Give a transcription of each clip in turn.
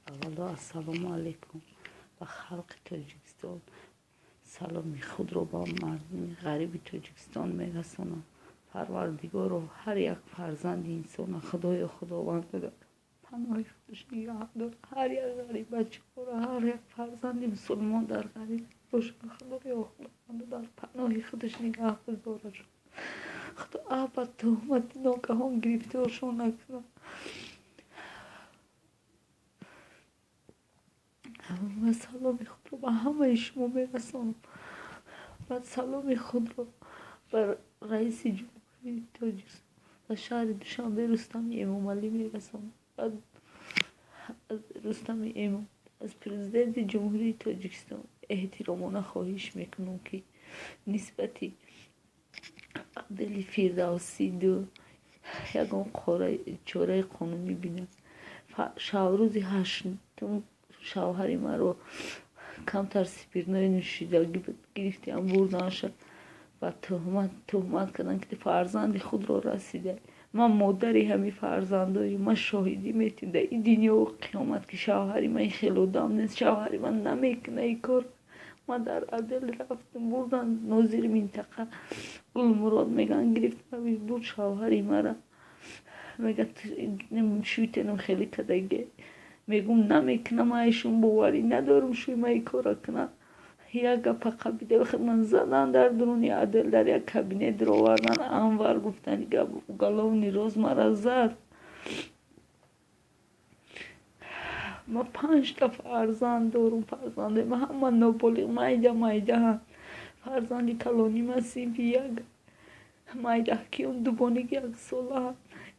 اولا السلام علیکم و خلق تاجیکستان. سلامی خود رو با مردم غریب تاجیکستان میرسانم. پروردگار رو هر یک فرزند انسان خداوند بده پناه خودش نگه داره. هر یک غریب بچه رو، هر یک فرزند مسلمان در غریب باشه، خداوند در پناه خودش نگه داره. خدا آباد تهمت ناگهان گرفتارشون نکنه. و سلام خود رو به همه شما میرسانم. و سلام خود رو بر رئیس جمهوری تاجیکستان و شهر دوشنبه رستم امامعلی میرسانم. از رستم امام از پرزیدنت جمهوری تاجیکستان احترامانه خواهش میکنم که نسبتی عبدالعلی فردوسی دو یگان چاره قانونی بینه. روز 8 شوهر مرا کمتر سپیرنای نوشیدگی گرفتیم بردن شد و تهمت کردن که فرزند خود را رسیده. من مادری همین فرزندایی، من شاهدی میتونم در این دنیا و قیامت که شوهری من خیلی دام نیست، شوهری من نمیکنه این کار. من در عدل رفتم بردن ناظر منطقه گل مراد میگن گرفتم برد شوهری مرا میگه شویتنم خیلی کدگه. میگم نمیکنم، ایشون باوری ندارم شوی من این کار کنم. یک گپ قبیده بخیر من زدن در درونی عدل در یک کابینه در آوردن انور گفتن گلو نیروز مرا زد. ما 5 تا فرزند دارم. فرزند من همه نابالغ مایده هم. فرزندی کلانی مسیف یک مایده که اون دوبانگی 1 ساله هم.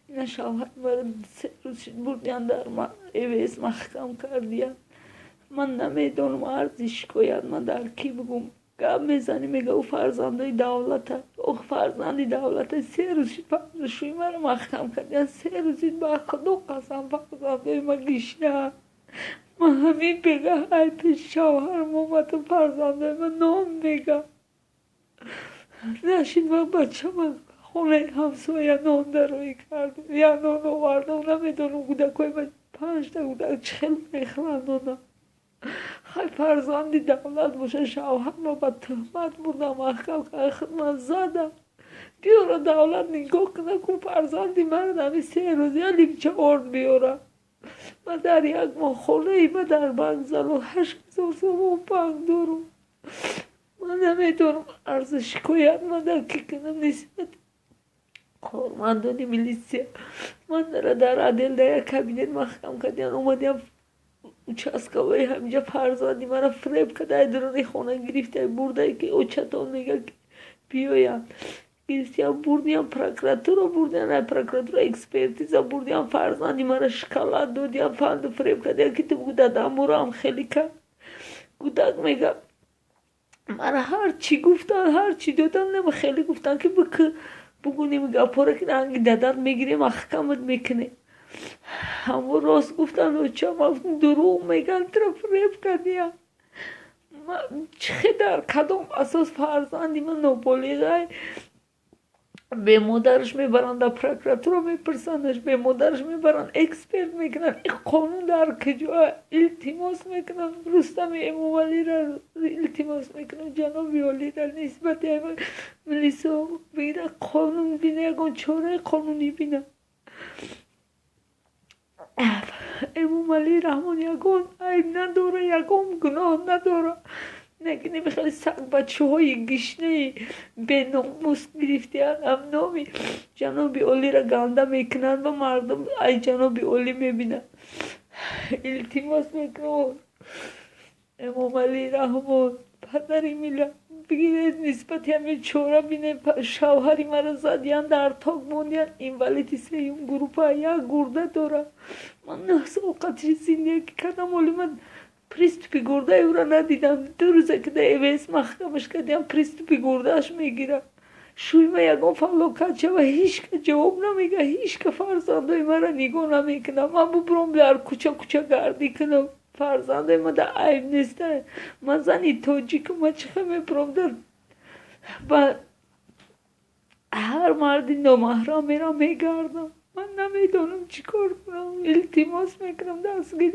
این شوهر مرا 3 روز بردن در ایویس محکم کردیم. من نمیدونم ارزش کوید من در کی بگم. گپ میزنی میگه او فرزندای دولته، او فرزندی دولته. 3 روز شوی مرا محکم کردیم. 3 روز به خدا قسم فرزندای ما گشنه. من همین بگه ای پیش شوهرم اومد و فرزندای ما نام میگه نشید و بچه من خونه همسایه نان دروی کرد یا نان آورده. نمیدونم کودکای من 5 تا کودک چخل میخورن نان. خیلی فرزندی دولت باشه شوهر ما به تهمت بردم محکم که خدمت زدم. بیاره دولت نگاه کنه که فرزندی من همی 3 روز یا لیمچه آرد بیاره. من در یک ماه خونه ای من در بنک زلو 8000 تومان بنک دارم. من نمیدونم ارزش کوید من در کی کنم نسبت کارمندان میلیسیا. من در عدل در یک کابینت محکم کردیم اومدیم چسکاوی همینجا فرزندی مرا فریب کرده درونی خونه گرفته برده که او چطور میگه که بیایم گرفتیم بردیم پروکراتور بردیم پروکراتور اکسپرتیزا بردیم فرزندی مرا شکلات دادیم فند فریب کرده که تو گودت امورا هم خیلی کرد. گودت میگه مرا هر چی گفتن هر چی دادن نمی خیلی گفتن که بگو نمیگه پاره که هنگی دادت میگیریم محکمت میکنه. همه راست گفتن و چه من دروغ میگن طرف فریب کردیم. چه در کدام اساس فرزندی من نابالغه به مادرش میبرن در پروکراتور میپرسنش، به مادرش میبرن اکسپرت میکنن. این قانون در کجا؟ التماس میکنن رستم امامعلی را التماس میکنن جناب عالی را نسبت ملیسا بگیره قانون بینه یکان چاره قانونی بینه. امامعلی رحمان یگان عیب نداره، یگان گناه نداره. نگه بخیلی سگ بچه های گشنه به ناموس گرفتیان هم نامی جناب عالی را گنده میکنن و مردم ای جناب عالی میبینن. التماس میکنن امامعلی رحمان پدری ملت بگیرید نسبت همین چوره بینه. شوهری مرا زدیان در تاک موندیان اینولیدی 3 گروپه یک گرده داره. من 9 سال قطعی زندگی کردم ولی من پریستوپی گرده او را ندیدم. 2 روزه که در ایویس محکمش کردیم پریستوپی گردهش میگیره. شوی ما یکان فلاکت شد و هیچ که جواب نمیگه، هیچ که فرزندای مرا نگاه نمیکنه. من ببرم در کوچه گردی کنم فرزندای ما در عیب نیسته. من زنی تاجیک ما چه میپرم در و هر مردی نامحرم میرم میگردم. من نمیدونم چی کار کنم. التماس میکنم دستگیری